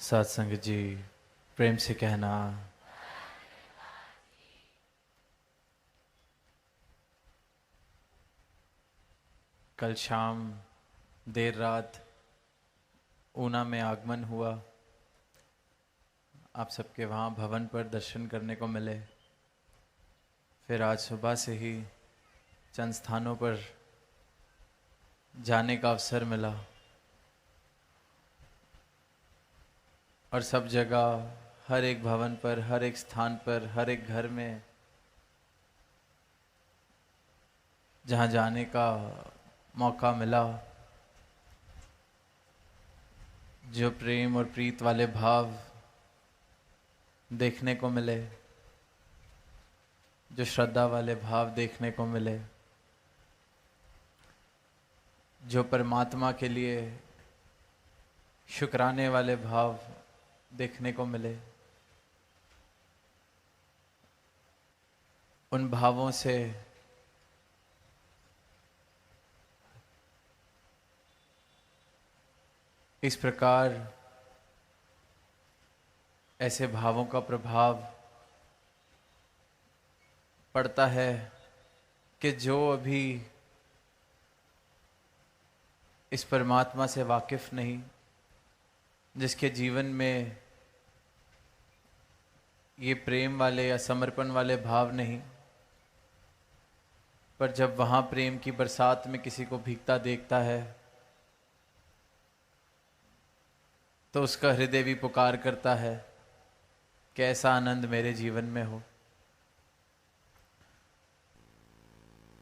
सत्संग जी प्रेम से कहना। कल शाम देर रात ऊना में आगमन हुआ। आप सबके वहाँ भवन पर दर्शन करने को मिले। फिर आज सुबह से ही चंद स्थानों पर जाने का अवसर मिला और सब जगह, हर एक भवन पर, हर एक स्थान पर, हर एक घर में जहाँ जाने का मौका मिला, जो प्रेम और प्रीत वाले भाव देखने को मिले, जो श्रद्धा वाले भाव देखने को मिले, जो परमात्मा के लिए शुक्राने वाले भाव देखने को मिले, उन भावों से इस प्रकार ऐसे भावों का प्रभाव पड़ता है कि जो अभी इस परमात्मा से वाकिफ नहीं, जिसके जीवन में ये प्रेम वाले या समर्पण वाले भाव नहीं, पर जब वहाँ प्रेम की बरसात में किसी को भीगता देखता है तो उसका हृदय भी पुकार करता है कि ऐसा आनंद मेरे जीवन में हो।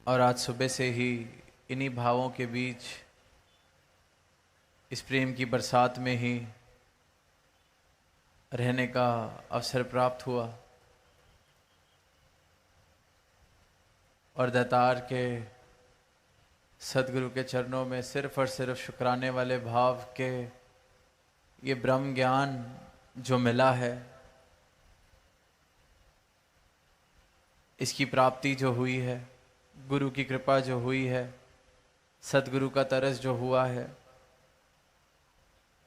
और आज सुबह से ही इन्हीं भावों के बीच, इस प्रेम की बरसात में ही रहने का अवसर प्राप्त हुआ और दातार के सदगुरु के चरणों में सिर्फ और सिर्फ शुक्राने वाले भाव के ये ब्रह्म ज्ञान जो मिला है, इसकी प्राप्ति जो हुई है, गुरु की कृपा जो हुई है, सदगुरु का तरस जो हुआ है,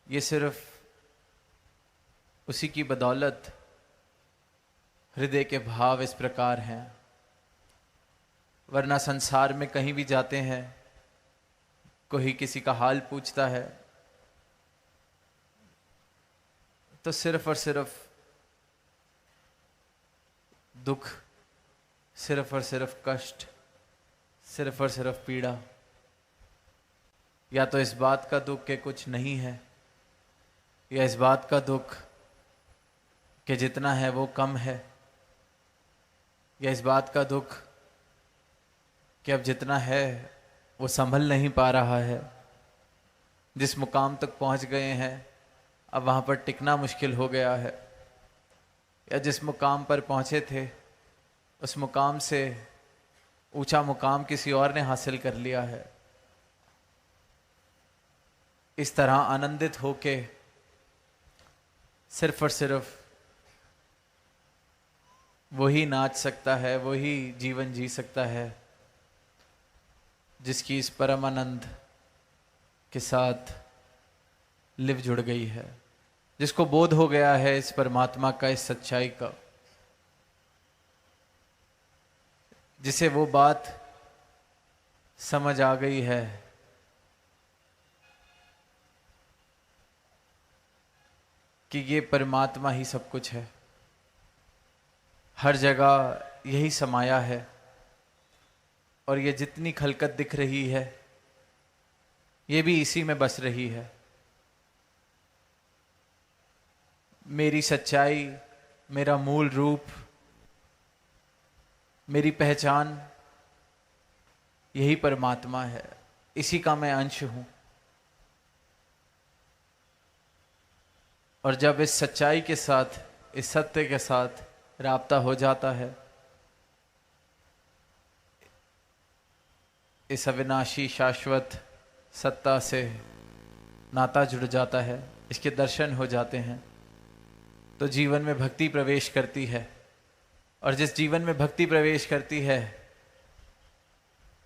ये सिर्फ उसी की बदौलत हृदय के भाव इस प्रकार हैं। वरना संसार में कहीं भी जाते हैं, कोई किसी का हाल पूछता है तो सिर्फ और सिर्फ दुख, सिर्फ और सिर्फ कष्ट, सिर्फ और सिर्फ पीड़ा, या तो इस बात का दुख कि कुछ नहीं है, या इस बात का दुख कि जितना है वो कम है, या इस बात का दुख कि अब जितना है वो संभल नहीं पा रहा है। जिस मुकाम तक पहुंच गए हैं अब वहाँ पर टिकना मुश्किल हो गया है, या जिस मुकाम पर पहुँचे थे उस मुकाम से ऊंचा मुकाम किसी और ने हासिल कर लिया है। इस तरह आनंदित होके सिर्फ और सिर्फ वही नाच सकता है, वही जीवन जी सकता है जिसकी इस परम आनंद के साथ लिव जुड़ गई है, जिसको बोध हो गया है इस परमात्मा का, इस सच्चाई का, जिसे वो बात समझ आ गई है कि ये परमात्मा ही सब कुछ है, हर जगह यही समाया है, और ये जितनी खलकत दिख रही है ये भी इसी में बस रही है। मेरी सच्चाई, मेरा मूल रूप, मेरी पहचान यही परमात्मा है, इसी का मैं अंश हूं। और जब इस सच्चाई के साथ, इस सत्य के साथ राब्ता हो जाता है, इस अविनाशी शाश्वत सत्ता से नाता जुड़ जाता है, इसके दर्शन हो जाते हैं, तो जीवन में भक्ति प्रवेश करती है। और जिस जीवन में भक्ति प्रवेश करती है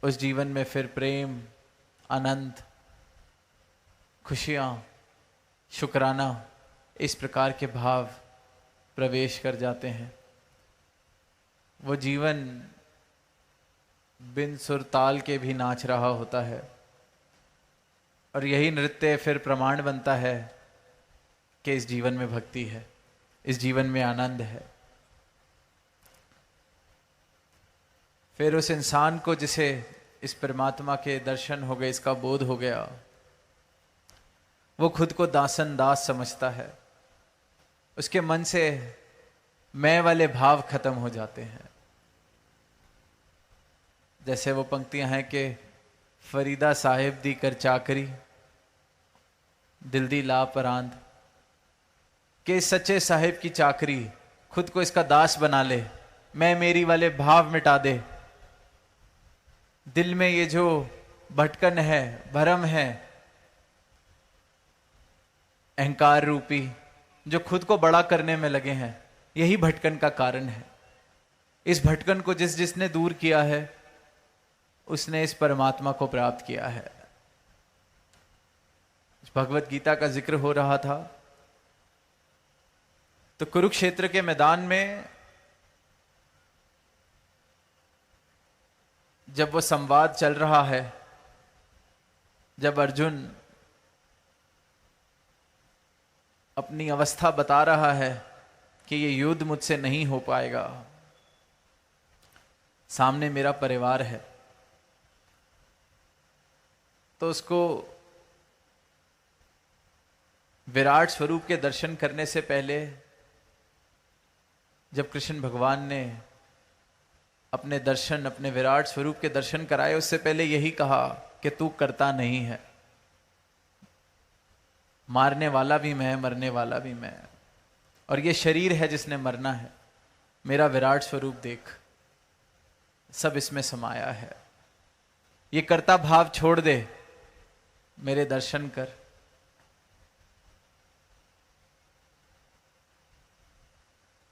उस जीवन में फिर प्रेम, आनंद, खुशियाँ, शुक्राना, इस प्रकार के भाव प्रवेश कर जाते हैं। वो जीवन बिन सुर ताल के भी नाच रहा होता है, और यही नृत्य फिर प्रमाण बनता है कि इस जीवन में भक्ति है, इस जीवन में आनंद है। फिर उस इंसान को जिसे इस परमात्मा के दर्शन हो गए, इसका बोध हो गया, वो खुद को दासन दास समझता है। उसके मन से मैं वाले भाव खत्म हो जाते हैं। जैसे वो पंक्तियां हैं कि फरीदा साहिब दी कर चाकरी, दिल दी ला परांद, कि सच्चे साहिब की चाकरी, खुद को इसका दास बना ले, मैं मेरी वाले भाव मिटा दे। दिल में ये जो भटकन है, भरम है, अहंकार रूपी, जो खुद को बड़ा करने में लगे हैं, यही भटकन का कारण है। इस भटकन को जिसने दूर किया है, उसने इस परमात्मा को प्राप्त किया है। भगवत गीता का जिक्र हो रहा था, तो कुरुक्षेत्र के मैदान में जब वो संवाद चल रहा है, जब अर्जुन अपनी अवस्था बता रहा है कि ये युद्ध मुझसे नहीं हो पाएगा, सामने मेरा परिवार है, तो उसको विराट स्वरूप के दर्शन करने से पहले जब कृष्ण भगवान ने अपने दर्शन, अपने विराट स्वरूप के दर्शन कराए, उससे पहले यही कहा कि तू करता नहीं है, मारने वाला भी मैं, मरने वाला भी मैं, और ये शरीर है जिसने मरना है। मेरा विराट स्वरूप देख, सब इसमें समाया है। ये कर्ता भाव छोड़ दे, मेरे दर्शन कर।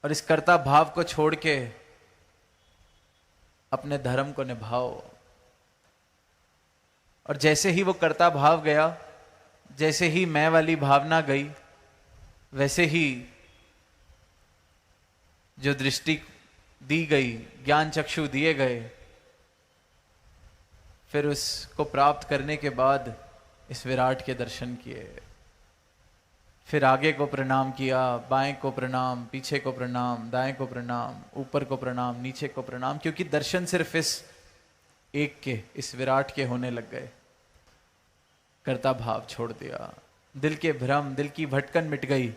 और इस कर्ता भाव को छोड़ के अपने धर्म को निभाओ। और जैसे ही वो कर्ता भाव गया, जैसे ही मैं वाली भावना गई, वैसे ही जो दृष्टि दी गई, ज्ञान चक्षु दिए गए, फिर उसको प्राप्त करने के बाद इस विराट के दर्शन किए। फिर आगे को प्रणाम किया, बाएं को प्रणाम, पीछे को प्रणाम, दाएं को प्रणाम, ऊपर को प्रणाम, नीचे को प्रणाम, क्योंकि दर्शन सिर्फ इस एक के, इस विराट के होने लग गए। कर्ता भाव छोड़ दिया, दिल के भ्रम, दिल की भटकन मिट गई,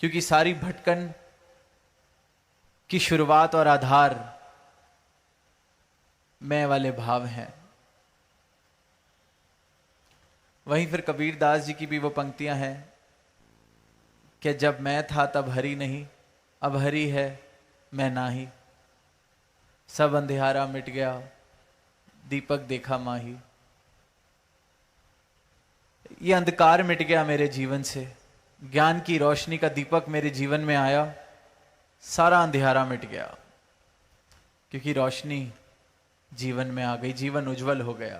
क्योंकि सारी भटकन की शुरुआत और आधार मैं वाले भाव हैं। वहीं फिर कबीर दास जी की भी वो पंक्तियां हैं कि जब मैं था तब हरि नहीं, अब हरि है मैं नाही, सब अंधियारा मिट गया, दीपक देखा माही। ये अंधकार मिट गया मेरे जीवन से, ज्ञान की रोशनी का दीपक मेरे जीवन में आया, सारा अंधियारा मिट गया, क्योंकि रोशनी जीवन में आ गई, जीवन उज्जवल हो गया।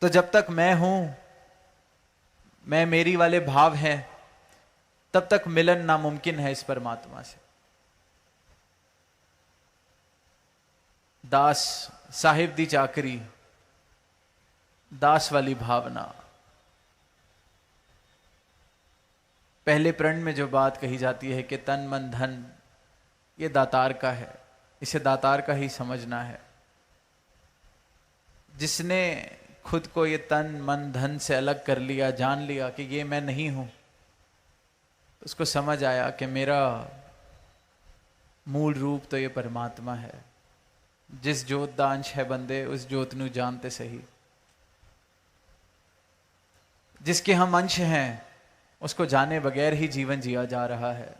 तो जब तक मैं हूं, मैं मेरी वाले भाव हैं, तब तक मिलन नामुमकिन है इस परमात्मा से। दास साहिब दी चाकरी, दास वाली भावना। पहले प्रण में जो बात कही जाती है कि तन मन धन, ये दातार का है, इसे दातार का ही समझना है। जिसने खुद को ये तन मन धन से अलग कर लिया, जान लिया कि ये मैं नहीं हूं, उसको समझ आया कि मेरा मूल रूप तो ये परमात्मा है। जिस जोत दा अंश है बंदे, उस जोत नू जानते सही। जिसके हम अंश हैं, उसको जाने बगैर ही जीवन जिया जा रहा है।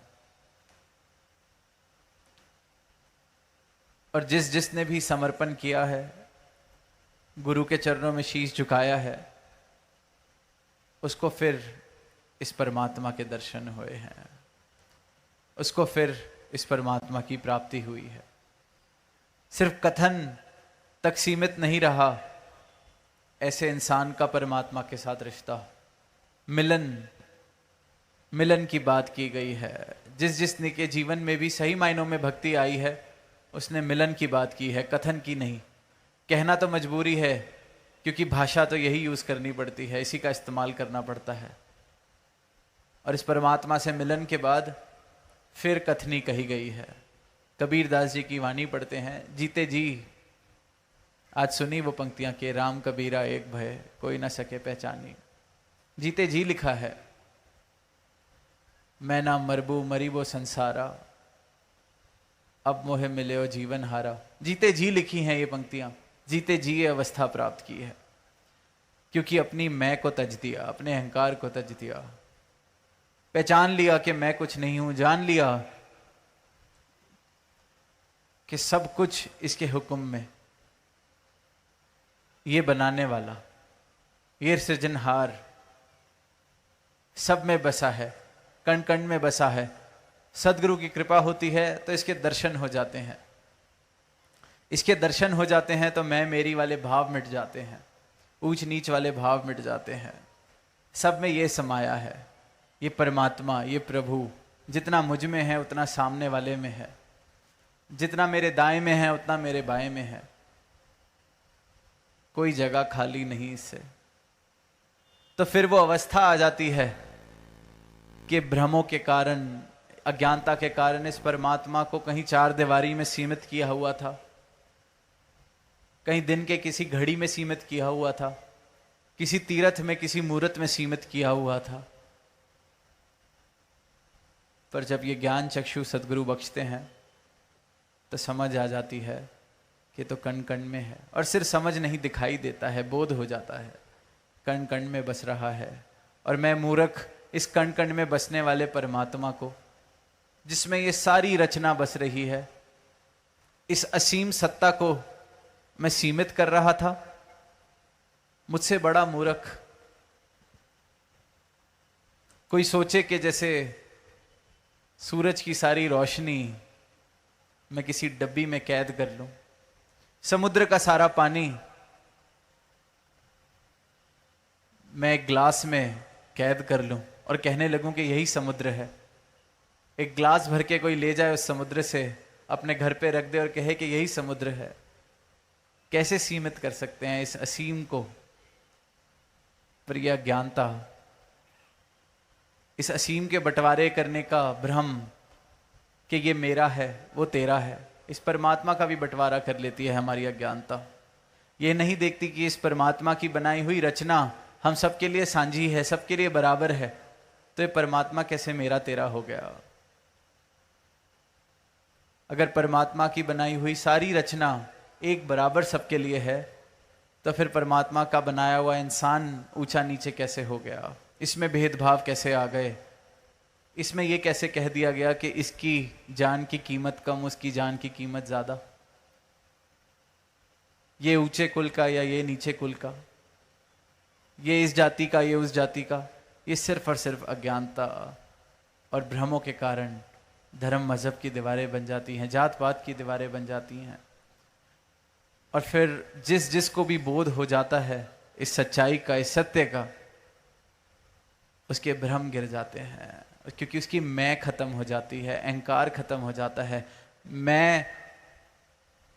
और जिसने भी समर्पण किया है, गुरु के चरणों में शीश झुकाया है, उसको फिर इस परमात्मा के दर्शन हुए हैं, उसको फिर इस परमात्मा की प्राप्ति हुई है। सिर्फ कथन तक सीमित नहीं रहा ऐसे इंसान का परमात्मा के साथ रिश्ता। मिलन, मिलन की बात की गई है। जिस जिसने के जीवन में भी सही मायनों में भक्ति आई है उसने मिलन की बात की है, कथन की नहीं। कहना तो मजबूरी है क्योंकि भाषा तो यही यूज करनी पड़ती है, इसी का इस्तेमाल करना पड़ता है। और इस परमात्मा से मिलन के बाद फिर कथनी कही गई है। कबीर दास जी की वाणी पढ़ते हैं, जीते जी। आज सुनी वो पंक्तियां कि राम कबीरा एक भय कोई ना सके पहचानी। जीते जी लिखा है, मैं ना मरबू मरी वो संसारा, अब मोहे मिले हो जीवन हारा। जीते जी लिखी हैं ये पंक्तियां, जीते जी ये अवस्था प्राप्त की है, क्योंकि अपनी मैं को तज दिया, अपने अहंकार को तज दिया, पहचान लिया कि मैं कुछ नहीं हूं, जान लिया कि सब कुछ इसके हुक्म में, ये बनाने वाला, ये सृजनहार सब में बसा है, कण कण में बसा है। सदगुरु की कृपा होती है तो इसके दर्शन हो जाते हैं, इसके दर्शन हो जाते हैं तो मैं मेरी वाले भाव मिट जाते हैं, ऊंच नीच वाले भाव मिट जाते हैं। सब में ये समाया है, ये परमात्मा, ये प्रभु जितना मुझ में है उतना सामने वाले में है, जितना मेरे दाएं में है उतना मेरे बाएं में है, कोई जगह खाली नहीं इससे। तो फिर वो अवस्था आ जाती है कि भ्रमों के कारण, अज्ञानता के कारण इस परमात्मा को कहीं चार दीवारी में सीमित किया हुआ था, कहीं दिन के किसी घड़ी में सीमित किया हुआ था, किसी तीर्थ में किसी मूर्त में सीमित किया हुआ था। पर जब ये ज्ञान चक्षु सदगुरु बख्शते हैं तो समझ आ जाती है कि तो कण कण में है। और सिर्फ समझ नहीं, दिखाई देता है, बोध हो जाता है, कण कण में बस रहा है। और मैं मूर्ख इस कण कण में बसने वाले परमात्मा को, जिसमें ये सारी रचना बस रही है, इस असीम सत्ता को मैं सीमित कर रहा था। मुझसे बड़ा मूर्ख कोई सोचे कि जैसे सूरज की सारी रोशनी मैं किसी डब्बी में कैद कर लूं, समुद्र का सारा पानी मैं एक ग्लास में कैद कर लूं और कहने लगूं कि यही समुद्र है। एक ग्लास भर के कोई ले जाए उस समुद्र से, अपने घर पे रख दे और कहे कि यही समुद्र है। कैसे सीमित कर सकते हैं इस असीम को? पर यह अज्ञानता, इस असीम के बंटवारे करने का भ्रम कि ये मेरा है वो तेरा है, इस परमात्मा का भी बंटवारा कर लेती है हमारी अज्ञानता। ये नहीं देखती कि इस परमात्मा की बनाई हुई रचना हम सबके लिए सांझी है, सबके लिए बराबर है, तो ये परमात्मा कैसे मेरा तेरा हो गया? अगर परमात्मा की बनाई हुई सारी रचना एक बराबर सबके लिए है, तो फिर परमात्मा का बनाया हुआ इंसान ऊंचा नीचे कैसे हो गया? इसमें भेदभाव कैसे आ गए? इसमें यह कैसे कह दिया गया कि इसकी जान की कीमत कम, उसकी जान की कीमत ज्यादा, ये ऊंचे कुल का या ये नीचे कुल का, ये इस जाति का ये उस जाति का? ये सिर्फ और सिर्फ अज्ञानता और भ्रमों के कारण धर्म मजहब की दीवारें बन जाती हैं, जात पात की दीवारें बन जाती हैं। और फिर जिस जिस को भी बोध हो जाता है इस सच्चाई का, इस सत्य का, उसके भ्रम गिर जाते हैं, क्योंकि उसकी मैं खत्म हो जाती है, अहंकार खत्म हो जाता है। मैं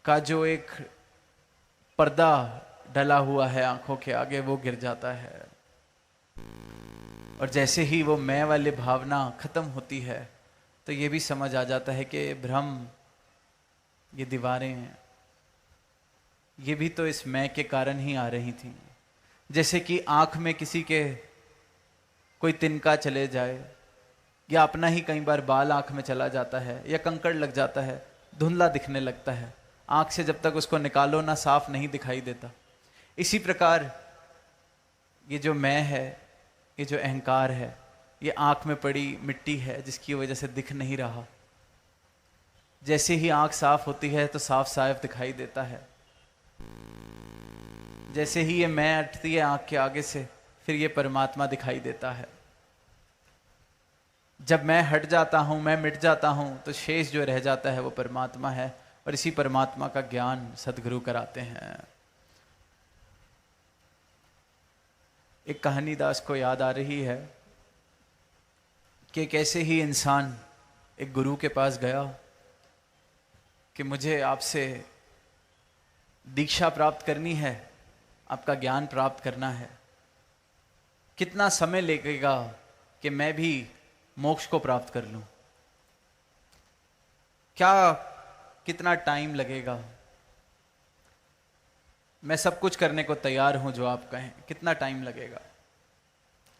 का जो एक पर्दा डला हुआ है आंखों के आगे, वो गिर जाता है। और जैसे ही वो मैं वाली भावना खत्म होती है तो ये भी समझ आ जाता है कि भ्रम, ये दीवारें, ये भी तो इस मैं के कारण ही आ रही थी। जैसे कि आंख में किसी के कोई तिनका चले जाए, या अपना ही कई बार बाल आंख में चला जाता है, या कंकड़ लग जाता है, धुंधला दिखने लगता है, आंख से जब तक उसको निकालो ना साफ नहीं दिखाई देता। इसी प्रकार ये जो मैं है, ये जो अहंकार है, ये आंख में पड़ी मिट्टी है जिसकी वजह से दिख नहीं रहा। जैसे ही आंख साफ होती है तो साफ साफ दिखाई देता है। जैसे ही ये मैं हटती है आंख के आगे से, फिर ये परमात्मा दिखाई देता है। जब मैं हट जाता हूं, मैं मिट जाता हूं, तो शेष जो रह जाता है वो परमात्मा है। और इसी परमात्मा का ज्ञान सदगुरु कराते हैं। एक कहानी दास को याद आ रही है कि कैसे ही इंसान एक गुरु के पास गया कि मुझे आपसे दीक्षा प्राप्त करनी है, आपका ज्ञान प्राप्त करना है। कितना समय लगेगा कि मैं भी मोक्ष को प्राप्त कर लूं? क्या कितना टाइम लगेगा? मैं सब कुछ करने को तैयार हूं जो आप कहें, कितना टाइम लगेगा?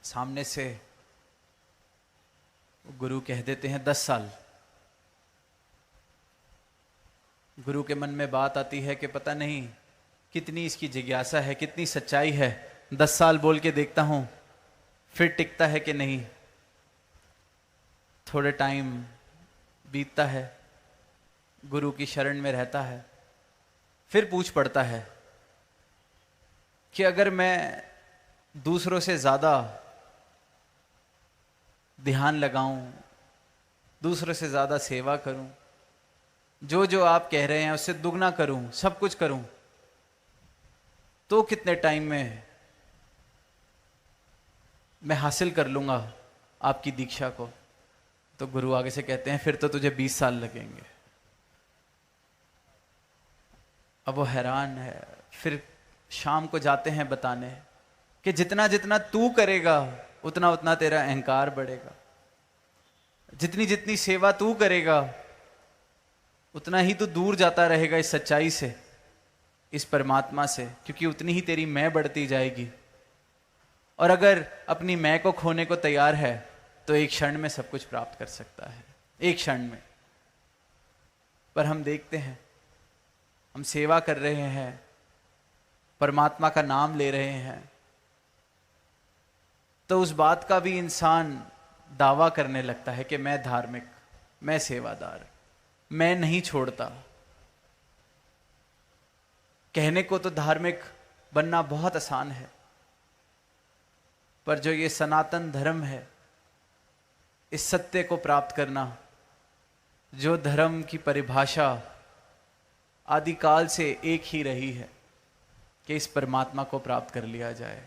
सामने से गुरु कह देते हैं 10 साल। गुरु के मन में बात आती है कि पता नहीं कितनी इसकी जिज्ञासा है, कितनी सच्चाई है। 10 साल बोल के देखता हूं फिर टिकता है कि नहीं। थोड़े टाइम बीतता है, गुरु की शरण में रहता है, फिर पूछ पड़ता है कि अगर मैं दूसरों से ज्यादा ध्यान लगाऊं, दूसरों से ज्यादा सेवा करूं, जो जो आप कह रहे हैं उससे दुगना करूं, सब कुछ करूं, तो कितने टाइम में मैं हासिल कर लूंगा आपकी दीक्षा को? तो गुरु आगे से कहते हैं फिर तो तुझे 20 साल लगेंगे। अब वो हैरान है। फिर शाम को जाते हैं बताने कि जितना जितना तू करेगा उतना उतना तेरा अहंकार बढ़ेगा, जितनी जितनी सेवा तू करेगा उतना ही तू दूर जाता रहेगा इस सच्चाई से, इस परमात्मा से, क्योंकि उतनी ही तेरी मैं बढ़ती जाएगी। और अगर अपनी मैं को खोने को तैयार है तो एक क्षण में सब कुछ प्राप्त कर सकता है, एक क्षण में। पर हम देखते हैं, हम सेवा कर रहे हैं, परमात्मा का नाम ले रहे हैं, तो उस बात का भी इंसान दावा करने लगता है कि मैं धार्मिक, मैं सेवादार, मैं नहीं छोड़ता। कहने को तो धार्मिक बनना बहुत आसान है, पर जो ये सनातन धर्म है, इस सत्य को प्राप्त करना, जो धर्म की परिभाषा आदिकाल से एक ही रही है कि इस परमात्मा को प्राप्त कर लिया जाए,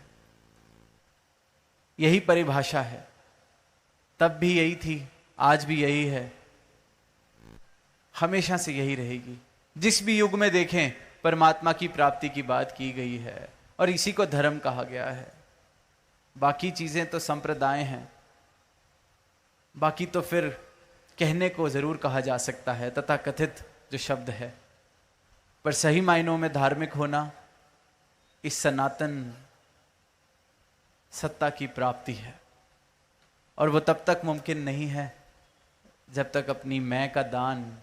यही परिभाषा है। तब भी यही थी, आज भी यही है, हमेशा से यही रहेगी। जिस भी युग में देखें परमात्मा की प्राप्ति की बात की गई है और इसी को धर्म कहा गया है। बाकी चीजें तो संप्रदाय हैं, बाकी तो फिर कहने को जरूर कहा जा सकता है, तथाकथित जो शब्द है, पर सही मायनों में धार्मिक होना इस सनातन सत्ता की प्राप्ति है। और वो तब तक मुमकिन नहीं है जब तक अपनी मैं का दान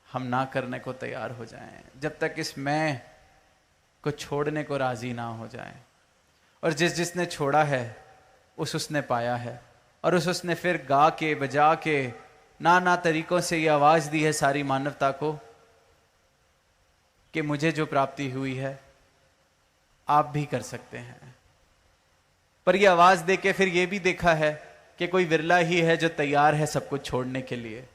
हम ना करने को तैयार हो जाएं, जब तक इस मैं को छोड़ने को राजी ना हो जाएं। और जिसने छोड़ा है उसने पाया है, और उसने फिर गा के बजा के नाना तरीकों से ये आवाज दी है सारी मानवता को कि मुझे जो प्राप्ति हुई है आप भी कर सकते हैं। पर ये आवाज दे के फिर ये भी देखा है कि कोई विरला ही है जो तैयार है सब कुछ छोड़ने के लिए।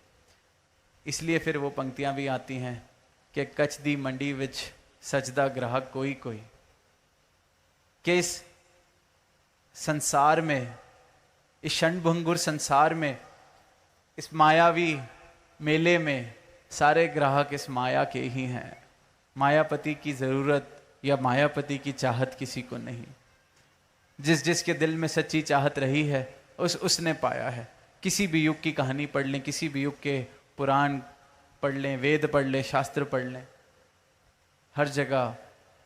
इसलिए फिर वो पंक्तियां भी आती हैं कि कच दी मंडी विच सजदा ग्राहक कोई कोई, कि इस संसार में, इस क्षणभंगुर संसार में, इस मायावी मेले में सारे ग्राहक इस माया के ही हैं। मायापति की जरूरत या मायापति की चाहत किसी को नहीं। जिसके दिल में सच्ची चाहत रही है उसने पाया है। किसी भी युग की कहानी पढ़ लें, किसी भी युग के पुराण पढ़ लें, वेद पढ़ लें, शास्त्र पढ़ लें, हर जगह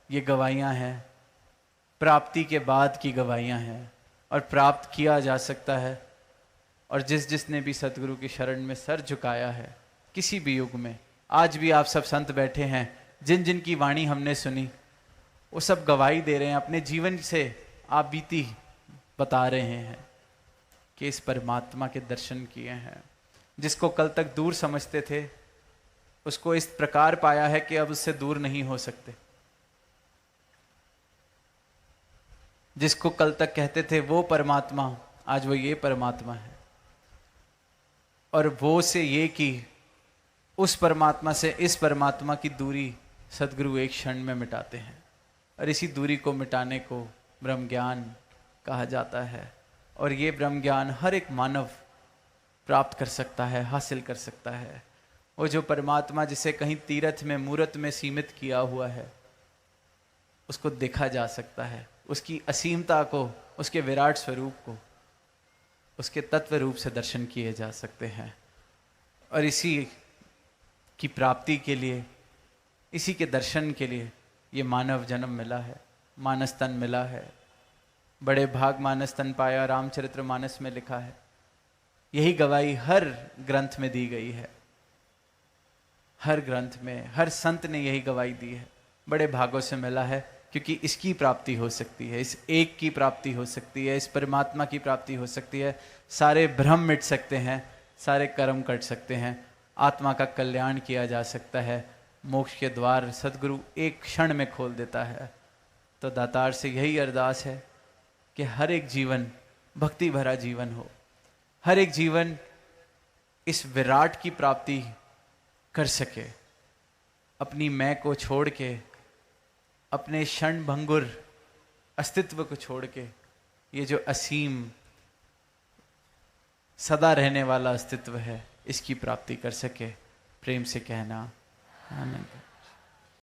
ये गवाहियां हैं, प्राप्ति के बाद की गवाहियां हैं, और प्राप्त किया जा सकता है। और जिसने भी सतगुरु की शरण में सर झुकाया है किसी भी युग में, आज भी आप सब संत बैठे हैं, जिन जिन की वाणी हमने सुनी वो सब गवाही दे रहे हैं, अपने जीवन से आप बीती बता रहे हैं कि इस परमात्मा के दर्शन किए हैं। जिसको कल तक दूर समझते थे उसको इस प्रकार पाया है कि अब उससे दूर नहीं हो सकते। जिसको कल तक कहते थे वो परमात्मा, आज वो ये परमात्मा है। और वो से ये कि उस परमात्मा से इस परमात्मा की दूरी सद्गुरु एक क्षण में मिटाते हैं। और इसी दूरी को मिटाने को ब्रह्म ज्ञान कहा जाता है। और ये ब्रह्म ज्ञान हर एक मानव प्राप्त कर सकता है, हासिल कर सकता है। वो जो परमात्मा जिसे कहीं तीर्थ में मूर्त में सीमित किया हुआ है, उसको देखा जा सकता है, उसकी असीमता को, उसके विराट स्वरूप को, उसके तत्व रूप से दर्शन किए जा सकते हैं। और इसी की प्राप्ति के लिए, इसी के दर्शन के लिए ये मानव जन्म मिला है, मानस तन मिला है। बड़े भाग मानस तन पाया, रामचरित्र मानस में लिखा है। यही गवाही हर ग्रंथ में दी गई है, हर ग्रंथ में, हर संत ने यही गवाही दी है। बड़े भागों से मिला है, क्योंकि इसकी प्राप्ति हो सकती है, इस एक की प्राप्ति हो सकती है, इस परमात्मा की प्राप्ति हो सकती है। सारे भ्रम मिट सकते हैं, सारे कर्म कट सकते हैं, आत्मा का कल्याण किया जा सकता है, मोक्ष के द्वार सदगुरु एक क्षण में खोल देता है। तो दातार से यही अरदास है कि हर एक जीवन भक्ति भरा जीवन हो, हर एक जीवन इस विराट की प्राप्ति कर सके, अपनी मैं को छोड़ के, अपने क्षण भंगुर अस्तित्व को छोड़ के, ये जो असीम सदा रहने वाला अस्तित्व है, इसकी प्राप्ति कर सके। प्रेम से कहना आनंद।